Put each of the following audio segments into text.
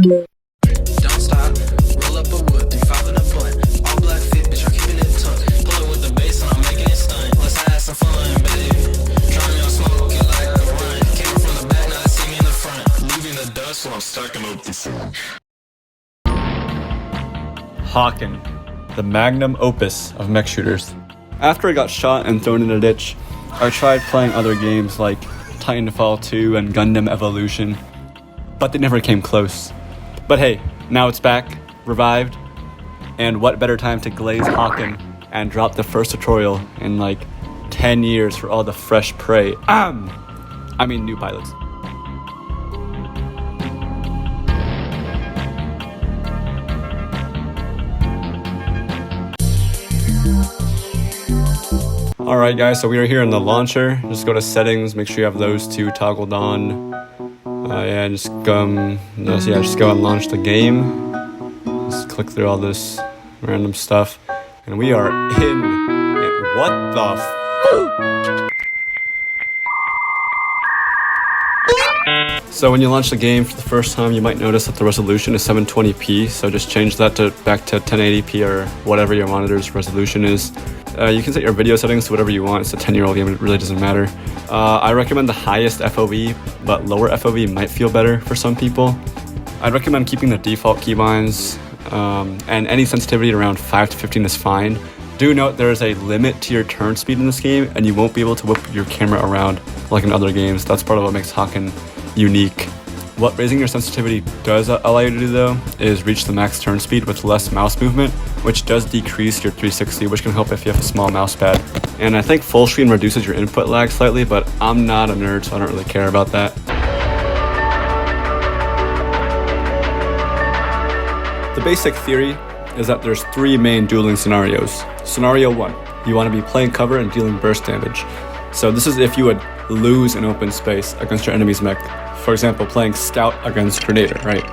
Don't stop, roll up a wood, 3-5 in a blunt. All black fit, bitch, I'm keeping it tucked. Pulling with the bass and I'm making it stunt. Let's have some fun, baby. Trying me on smoke, it like a run. Came from the back, now they see me in the front. Leaving the dust while I'm stacking up the front. Hawken, the magnum opus of mech shooters. After I got shot and thrown in a ditch, I tried playing other games like Titanfall 2 and Gundam Evolution, but they never came close. But hey, now it's back, revived, and what better time to glaze Hawken and drop the first tutorial in like 10 years for all the fresh prey. I mean new pilots. Alright guys, so we are here in the launcher. Just go to settings, make sure you have those two toggled on. Just go and launch the game. Just click through all this random stuff. And we are in. And what the So when you launch the game for the first time, you might notice that the resolution is 720p, so just change that back to 1080p or whatever your monitor's resolution is. You can set your video settings to whatever you want. It's a 10-year-old game, it really doesn't matter. I recommend the highest FOV, but lower FOV might feel better for some people. I'd recommend keeping the default keybinds, and any sensitivity around 5 to 15 is fine. Do note there is a limit to your turn speed in this game, and you won't be able to whip your camera around like in other games. That's part of what makes Hawken unique. What raising your sensitivity does allow you to do though is reach the max turn speed with less mouse movement, which does decrease your 360, which can help if you have a small mouse pad. And I think full screen reduces your input lag slightly, but I'm not a nerd, so I don't really care about that. The basic theory is that there's 3 main dueling scenarios. Scenario 1, you want to be playing cover and dealing burst damage. So this is if you would lose in open space against your enemy's mech. For example, playing scout against Grenader, right?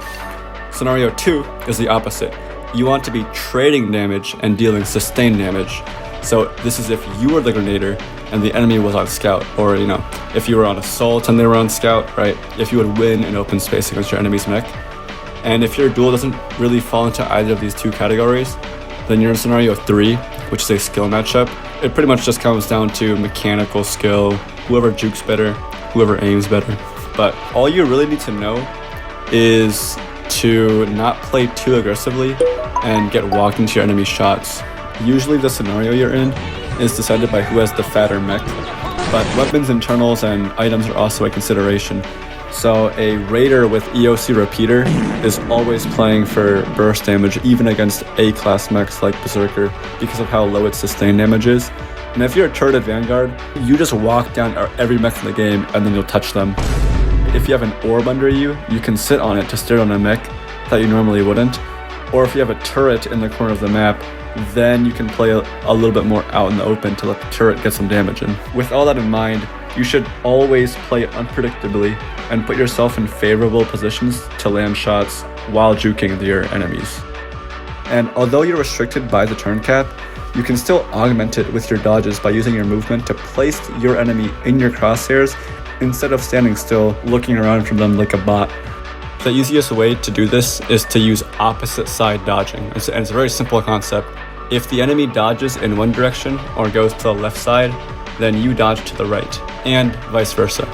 Scenario 2 is the opposite. You want to be trading damage and dealing sustained damage. So this is if you were the Grenader and the enemy was on scout, or if you were on assault and they were on scout, right? If you would win in open space against your enemy's mech. And if your duel doesn't really fall into either of these two categories, then you're in scenario 3, which is a skill matchup. It pretty much just comes down to mechanical skill, whoever jukes better, whoever aims better. But all you really need to know is to not play too aggressively and get walked into your enemy's shots. Usually the scenario you're in is decided by who has the fatter mech, but weapons internals and items are also a consideration. So a raider with EOC repeater is always playing for burst damage even against A-class mechs like Berserker because of how low its sustained damage is. And if you're a turreted vanguard, you just walk down every mech in the game and then you'll touch them. If you have an orb under you, you can sit on it to stare on a mech that you normally wouldn't. Or if you have a turret in the corner of the map, then you can play a little bit more out in the open to let the turret get some damage in. With all that in mind, you should always play unpredictably and put yourself in favorable positions to land shots while juking your enemies. And although you're restricted by the turn cap, you can still augment it with your dodges by using your movement to place your enemy in your crosshairs instead of standing still looking around from them like a bot. The easiest way to do this is to use opposite side dodging. It's a very simple concept. If the enemy dodges in one direction or goes to the left side, then you dodge to the right, and vice versa.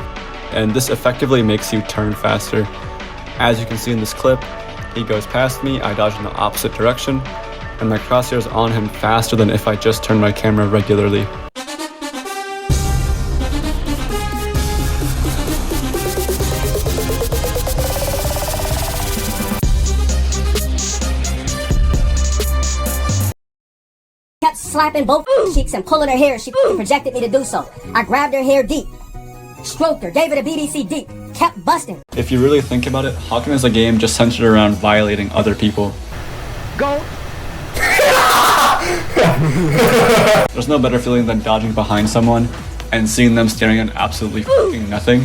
And this effectively makes you turn faster. As you can see in this clip, he goes past me, I dodge in the opposite direction, and my crosshair's on him faster than if I just turn my camera regularly. Kept slapping both cheeks and pulling her hair. She projected me to do so. I grabbed her hair deep, stroked her, gave it a BDC deep, kept busting. If you really think about it, Hawken is a game just centered around violating other people. Go. There's no better feeling than dodging behind someone and seeing them staring at absolutely fucking nothing.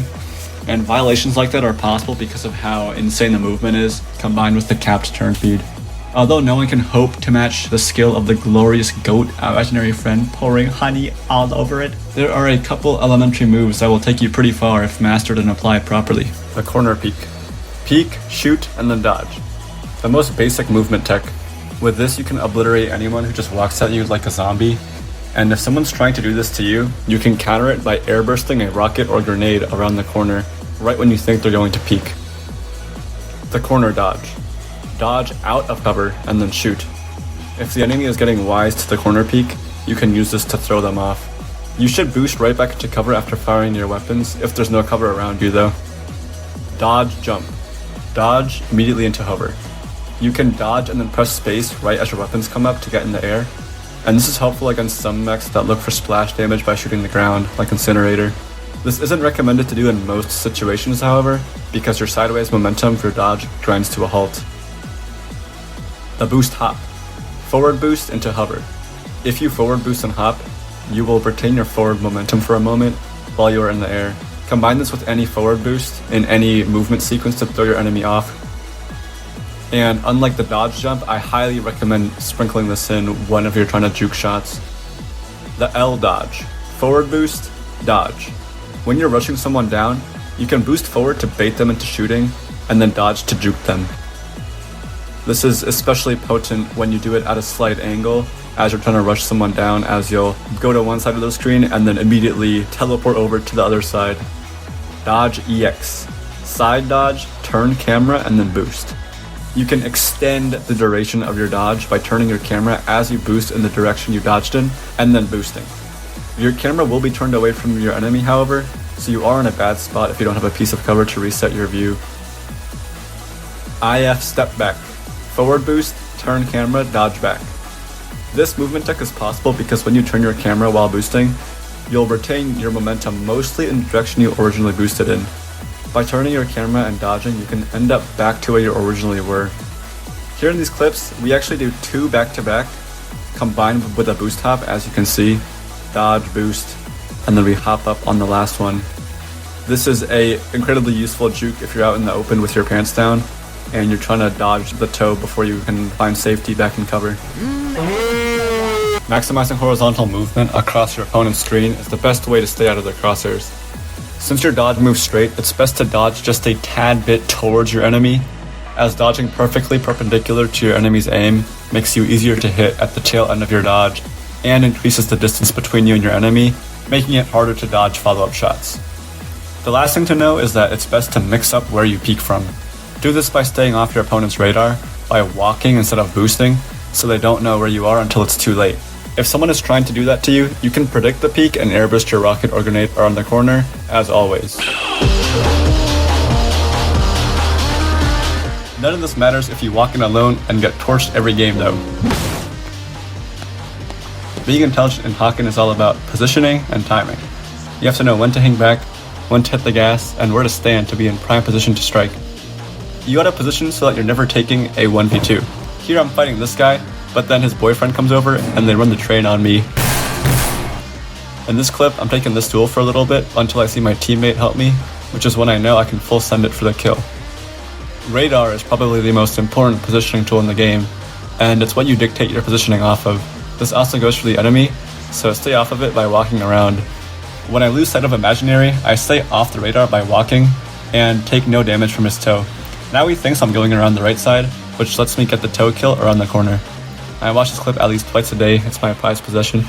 And violations like that are possible because of how insane the movement is, combined with the capped turn speed. Although no one can hope to match the skill of the glorious goat imaginary friend pouring honey all over it, there are a couple elementary moves that will take you pretty far if mastered and applied properly. The corner peek. Peek, shoot, and then dodge. The most basic movement tech. With this, you can obliterate anyone who just walks at you like a zombie. And if someone's trying to do this to you, you can counter it by airbursting a rocket or grenade around the corner, right when you think they're going to peek. The corner dodge. Dodge out of cover and then shoot. If the enemy is getting wise to the corner peek, you can use this to throw them off. You should boost right back into cover after firing your weapons if there's no cover around you though. Dodge jump. Dodge immediately into hover. You can dodge and then press space right as your weapons come up to get in the air. And this is helpful against some mechs that look for splash damage by shooting the ground, like Incinerator. This isn't recommended to do in most situations, however, because your sideways momentum for dodge grinds to a halt. The boost hop. Forward boost into hover. If you forward boost and hop, you will retain your forward momentum for a moment while you are in the air. Combine this with any forward boost in any movement sequence to throw your enemy off. And unlike the dodge jump, I highly recommend sprinkling this in whenever you're trying to juke shots. The L dodge. Forward boost, dodge. When you're rushing someone down, you can boost forward to bait them into shooting, and then dodge to juke them. This is especially potent when you do it at a slight angle, as you're trying to rush someone down, as you'll go to one side of the screen and then immediately teleport over to the other side. Dodge EX. Side dodge, turn camera, and then boost. You can extend the duration of your dodge by turning your camera as you boost in the direction you dodged in, and then boosting. Your camera will be turned away from your enemy, however, so you are in a bad spot if you don't have a piece of cover to reset your view. IF step back. Forward boost, turn camera, dodge back. This movement tech is possible because when you turn your camera while boosting, you'll retain your momentum mostly in the direction you originally boosted in. By turning your camera and dodging, you can end up back to where you originally were. Here in these clips, we actually do 2 back-to-back, combined with a boost hop, as you can see. Dodge, boost, and then we hop up on the last one. This is a incredibly useful juke if you're out in the open with your pants down, and you're trying to dodge the toe before you can find safety back in cover. Maximizing horizontal movement across your opponent's screen is the best way to stay out of their crosshairs. Since your dodge moves straight, it's best to dodge just a tad bit towards your enemy, as dodging perfectly perpendicular to your enemy's aim makes you easier to hit at the tail end of your dodge and increases the distance between you and your enemy, making it harder to dodge follow-up shots. The last thing to know is that it's best to mix up where you peek from. Do this by staying off your opponent's radar, by walking instead of boosting, so they don't know where you are until it's too late. If someone is trying to do that to you, you can predict the peek and airburst your rocket or grenade around the corner, as always. None of this matters if you walk in alone and get torched every game though. Being intelligent in Hawken is all about positioning and timing. You have to know when to hang back, when to hit the gas, and where to stand to be in prime position to strike. You gotta position so that you're never taking a 1v2. Here I'm fighting this guy, but then his boyfriend comes over and they run the train on me. In this clip, I'm taking this duel for a little bit until I see my teammate help me, which is when I know I can full send it for the kill. Radar is probably the most important positioning tool in the game, and it's what you dictate your positioning off of. This also goes for the enemy, so stay off of it by walking around. When I lose sight of imaginary, I stay off the radar by walking and take no damage from his toe. Now he thinks I'm going around the right side, which lets me get the toe kill around the corner. I watch this clip at least twice a day, it's my prized possession.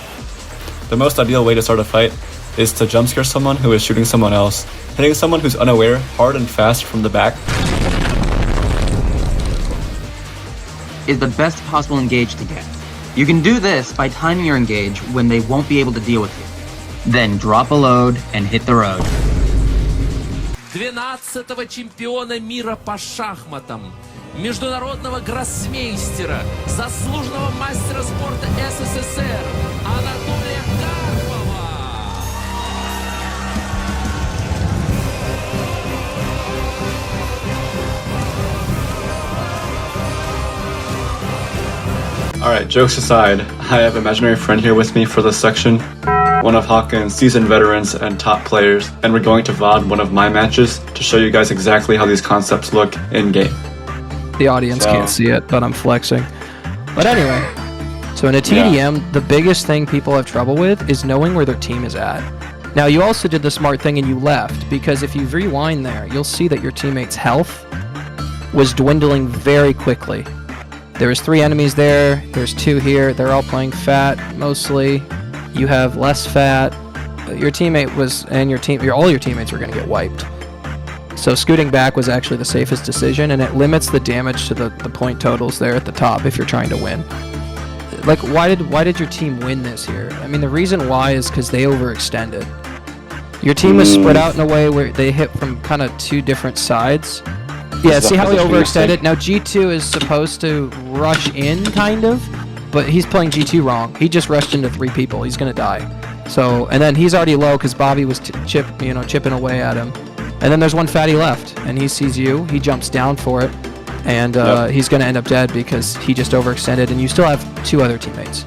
The most ideal way to start a fight is to jump scare someone who is shooting someone else, hitting someone who's unaware hard and fast from the back. Is the best possible engage to get. You can do this by timing your engage when they won't be able to deal with you. Then drop a load and hit the road. 12-го чемпиона мира по шахматам, международного гроссмейстера, заслуженного мастера спорта СССР Анатолия Карпова. Alright, jokes aside, I have an imaginary friend here with me for this section. One of Hawken's seasoned veterans and top players, and we're going to VOD one of my matches to show you guys exactly how these concepts look in-game. The audience can't see it, but I'm flexing. But anyway, so in a TDM, the biggest thing people have trouble with is knowing where their team is at. Now, you also did the smart thing and you left, because if you rewind there, you'll see that your teammate's health was dwindling very quickly. There was 3 enemies there, there's 2 here, they're all playing fat mostly. You have less fat. Your teammate was, and all your teammates were going to get wiped. So scooting back was actually the safest decision, and it limits the damage to the point totals there at the top if you're trying to win. Like, why did your team win this here? I mean, the reason why is because they overextended. Your team was spread out in a way where they hit from kind of 2 different sides. Yeah, see how he overextended? Now G2 is supposed to rush in, kind of, but he's playing G2 wrong. He just rushed into 3 people. He's gonna die. So, and then he's already low because Bobby was chipping away at him. And then there's one fatty left, and he sees you. He jumps down for it, and he's gonna end up dead because he just overextended. And you still have 2 other teammates.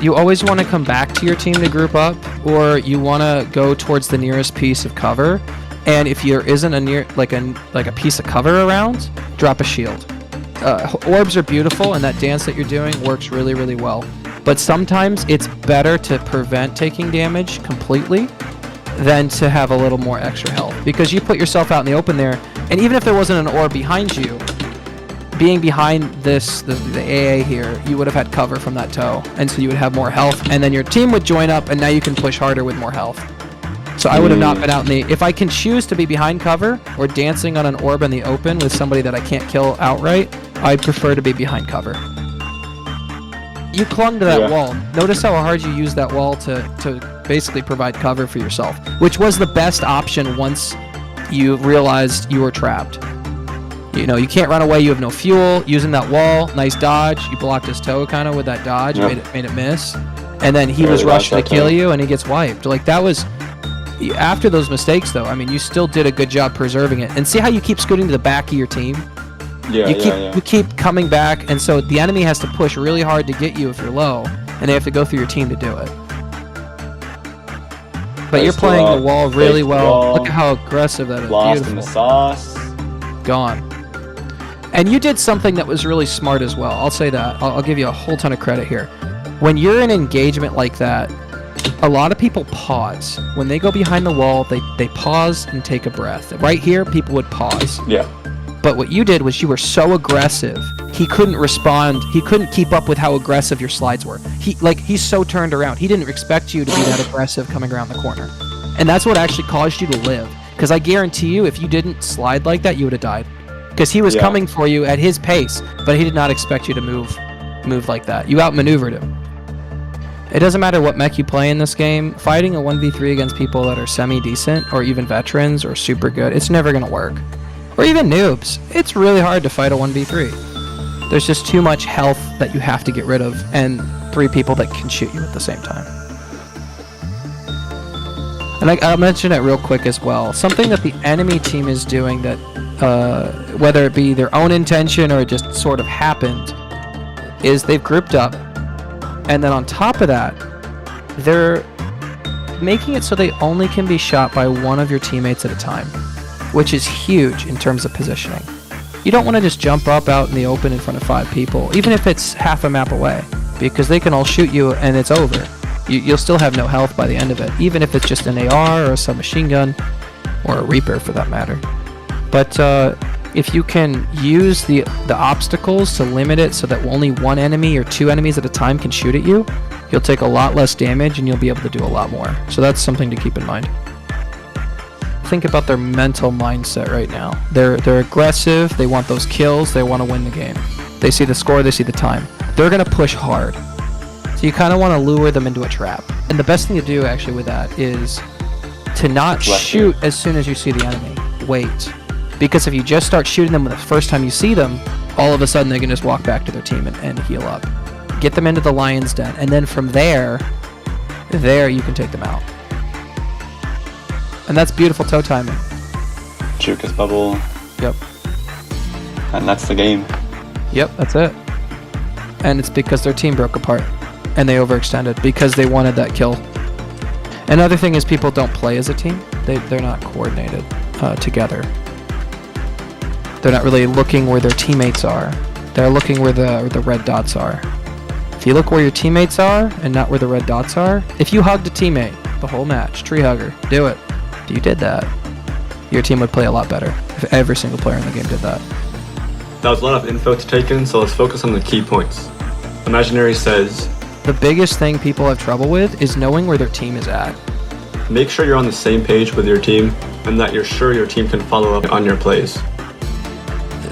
You always want to come back to your team to group up, or you want to go towards the nearest piece of cover. And if there isn't a piece of cover around, drop a shield. Orbs are beautiful, and that dance that you're doing works really, really well. But sometimes it's better to prevent taking damage completely than to have a little more extra health, because you put yourself out in the open there, and even if there wasn't an orb behind you, being behind the AA here, you would have had cover from that toe, and so you would have more health, and then your team would join up, and now you can push harder with more health. So I would have not been out in the... If I can choose to be behind cover or dancing on an orb in the open with somebody that I can't kill outright, I'd prefer to be behind cover. You clung to that wall. Notice how hard you used that wall to basically provide cover for yourself, which was the best option once you realized you were trapped. You know, you can't run away, you have no fuel. Using that wall, nice dodge. You blocked his toe kind of with that dodge, made it miss. And then he was rushing to kill you, and he gets wiped. Like, that was... After those mistakes, though, I mean, you still did a good job preserving it. And see how you keep scooting to the back of your team? You keep coming back, and so the enemy has to push really hard to get you if you're low, and they have to go through your team to do it. But you're playing the wall really well. Look at how aggressive that is. Lost in the sauce. Gone. And you did something that was really smart as well. I'll say that. I'll give you a whole ton of credit here. When you're in engagement like that, a lot of people pause. When they go behind the wall, they pause and take a breath. Right here, people would pause. Yeah. But what you did was you were so aggressive, he couldn't respond. He couldn't keep up with how aggressive your slides were. He's so turned around. He didn't expect you to be that aggressive coming around the corner. And that's what actually caused you to live. Because I guarantee you, if you didn't slide like that, you would have died. Because he was coming for you at his pace, but he did not expect you to move like that. You outmaneuvered him. It doesn't matter what mech you play in this game, fighting a 1v3 against people that are semi-decent, or even veterans, or super good, it's never going to work. Or even noobs. It's really hard to fight a 1v3. There's just too much health that you have to get rid of, and 3 people that can shoot you at the same time. And I'll mention it real quick as well. Something that the enemy team is doing that, whether it be their own intention or it just sort of happened, is they've grouped up. And then on top of that, they're making it so they only can be shot by one of your teammates at a time, which is huge in terms of positioning. You don't want to just jump up out in the open in front of 5 people, even if it's half a map away, because they can all shoot you and it's over. You'll still have no health by the end of it, even if it's just an AR or a submachine gun, or a Reaper for that matter. But if you can use the obstacles to limit it so that only one enemy or 2 enemies at a time can shoot at you, you'll take a lot less damage and you'll be able to do a lot more. So that's something to keep in mind. Think about their mental mindset right now. They're aggressive, they want those kills, they want to win the game. They see the score, they see the time. They're going to push hard. So you kind of want to lure them into a trap. And the best thing to do actually with that is to not shoot as soon as you see the enemy. Wait. Because if you just start shooting them the first time you see them, all of a sudden they can just walk back to their team and heal up. Get them into the lion's den, and then from there you can take them out. And that's beautiful toe timing. Juke his bubble. Yep. And that's the game. Yep, that's it. And it's because their team broke apart and they overextended because they wanted that kill. Another thing is people don't play as a team. They're not coordinated together. They're not really looking where their teammates are. They're looking where the red dots are. If you look where your teammates are and not where the red dots are, if you hugged a teammate the whole match, tree hugger, do it. If you did that, your team would play a lot better if every single player in the game did that. That was a lot of info to take in, so let's focus on the key points. Imaginary says, The biggest thing people have trouble with is knowing where their team is at. make sure you're on the same page with your team and that you're sure your team can follow up on your plays.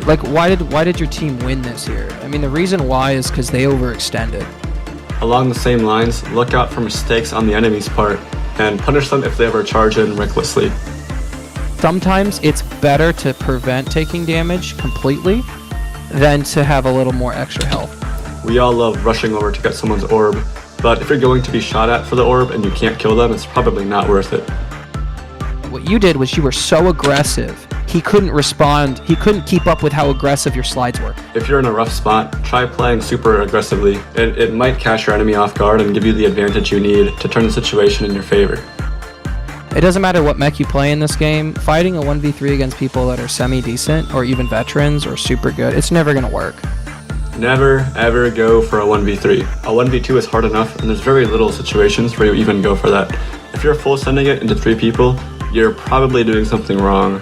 Like, why did your team win this year? I mean, the reason why is because they overextended. Along the same lines, look out for mistakes on the enemy's part and punish them if they ever charge in recklessly. Sometimes it's better to prevent taking damage completely than to have a little more extra health. We all love rushing over to get someone's orb, but if you're going to be shot at for the orb and you can't kill them, it's probably not worth it. What you did was you were so aggressive, he couldn't respond, he couldn't keep up with how aggressive your slides were. If you're in a rough spot, try playing super aggressively. It might catch your enemy off guard and give you the advantage you need to turn the situation in your favor. It doesn't matter what mech you play in this game, fighting a 1v3 against people that are semi-decent or even veterans or super good, it's never going to work. Never ever go for a 1v3. A 1v2 is hard enough, and there's very little situations where you even go for that. If you're full sending it into 3 people, you're probably doing something wrong.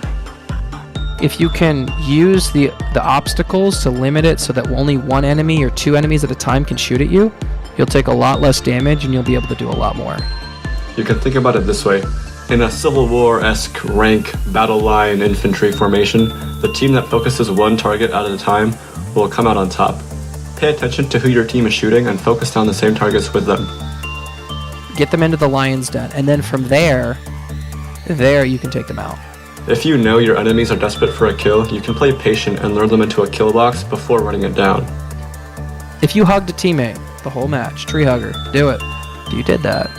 If you can use the obstacles to limit it so that only one enemy or 2 enemies at a time can shoot at you, you'll take a lot less damage and you'll be able to do a lot more. You can think about it this way. In a Civil War-esque rank battle line infantry formation, the team that focuses one target at a time will come out on top. Pay attention to who your team is shooting and focus down the same targets with them. Get them into the lion's den, and then from there you can take them out. If you know your enemies are desperate for a kill, you can play patient and lure them into a kill box before running it down. If you hugged a teammate the whole match, tree hugger, do it. If you did that,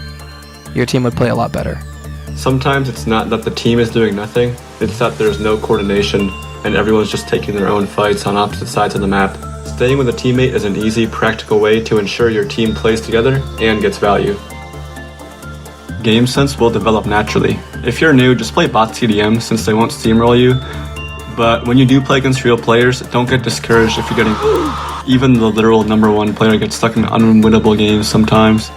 your team would play a lot better. Sometimes it's not that the team is doing nothing, it's that there's no coordination and everyone's just taking their own fights on opposite sides of the map. Staying with a teammate is an easy, practical way to ensure your team plays together and gets value. Gamesense will develop naturally. If you're new, just play bot TDM since they won't steamroll you. But when you do play against real players, don't get discouraged if you're getting... Even the literal #1 player gets stuck in unwinnable games sometimes.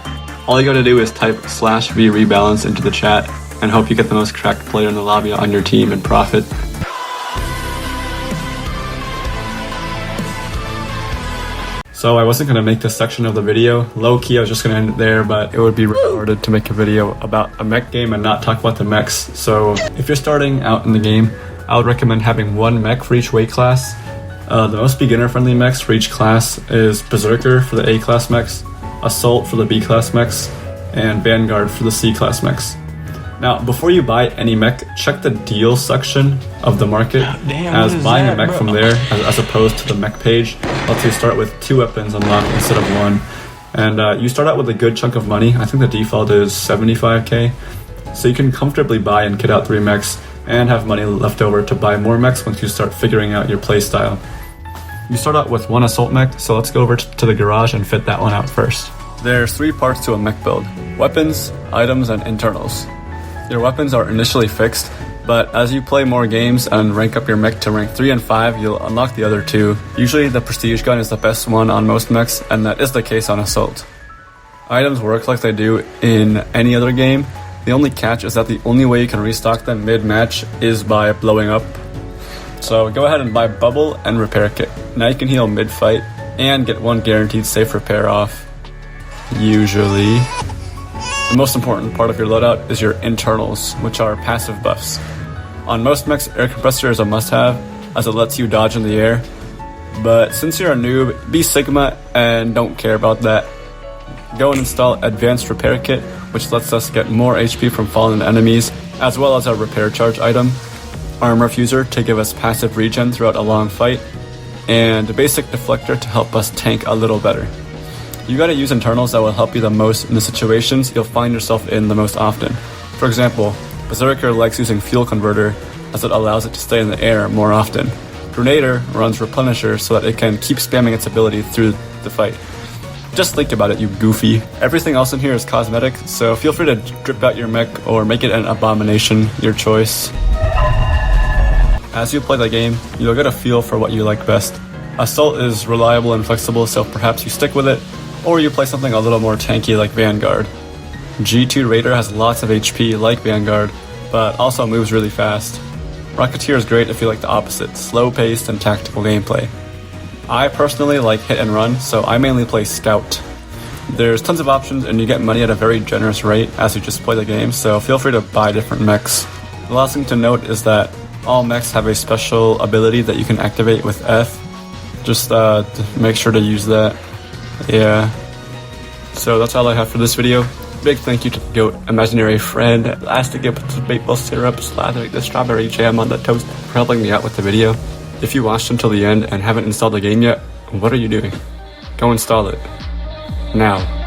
All you gotta do is type /v rebalance into the chat and hope you get the most cracked player in the lobby on your team and profit. So I wasn't going to make this section of the video. Low-key, I was just going to end it there, but it would be retarded to make a video about a mech game and not talk about the mechs. So if you're starting out in the game, I would recommend having 1 mech for each weight class. The most beginner-friendly mechs for each class is Berserker for the A-class mechs, Assault for the B-class mechs, and Vanguard for the C-class mechs. Now, before you buy any mech, check the deal section of the market, as buying a mech from there, as opposed to the mech page, lets you start with 2 weapons unlocked instead of 1. And you start out with a good chunk of money. I think the default is 75k. So you can comfortably buy and kit out 3 mechs, and have money left over to buy more mechs once you start figuring out your playstyle. You start out with 1 assault mech, so let's go over to the garage and fit that one out first. There's 3 parts to a mech build: weapons, items, and internals. Your weapons are initially fixed, but as you play more games and rank up your mech to rank 3 and 5, you'll unlock the other 2. Usually the prestige gun is the best one on most mechs, and that is the case on Assault. Items work like they do in any other game. The only catch is that the only way you can restock them mid-match is by blowing up. So go ahead and buy Bubble and Repair Kit. Now you can heal mid-fight and get 1 guaranteed safe repair off. Usually. The most important part of your loadout is your internals, which are passive buffs. On most mechs, air compressor is a must-have, as it lets you dodge in the air. But since you're a noob, be Sigma and don't care about that. Go and install Advanced Repair Kit, which lets us get more HP from fallen enemies, as well as a repair charge item, Armor Fuser to give us passive regen throughout a long fight, and a basic deflector to help us tank a little better. You gotta use internals that will help you the most in the situations you'll find yourself in the most often. For example, Berserker likes using Fuel Converter as it allows it to stay in the air more often. Grenader runs Replenisher so that it can keep spamming its ability through the fight. Just think about it, you goofy. Everything else in here is cosmetic, so feel free to drip out your mech or make it an abomination, your choice. As you play the game, you'll get a feel for what you like best. Assault is reliable and flexible, so perhaps you stick with it, or you play something a little more tanky like Vanguard. G2 Raider has lots of HP like Vanguard, but also moves really fast. Rocketeer is great if you like the opposite, slow-paced and tactical gameplay. I personally like hit and run, so I mainly play Scout. There's tons of options and you get money at a very generous rate as you just play the game, so feel free to buy different mechs. The last thing to note is that all mechs have a special ability that you can activate with F. Just make sure to use that. Yeah. So that's all I have for this video. Big thank you to the GOAT, imaginary friend, elastic maple syrup, slathering the strawberry jam on the toast for helping me out with the video. If you watched until the end and haven't installed the game yet, what are you doing? Go install it. Now.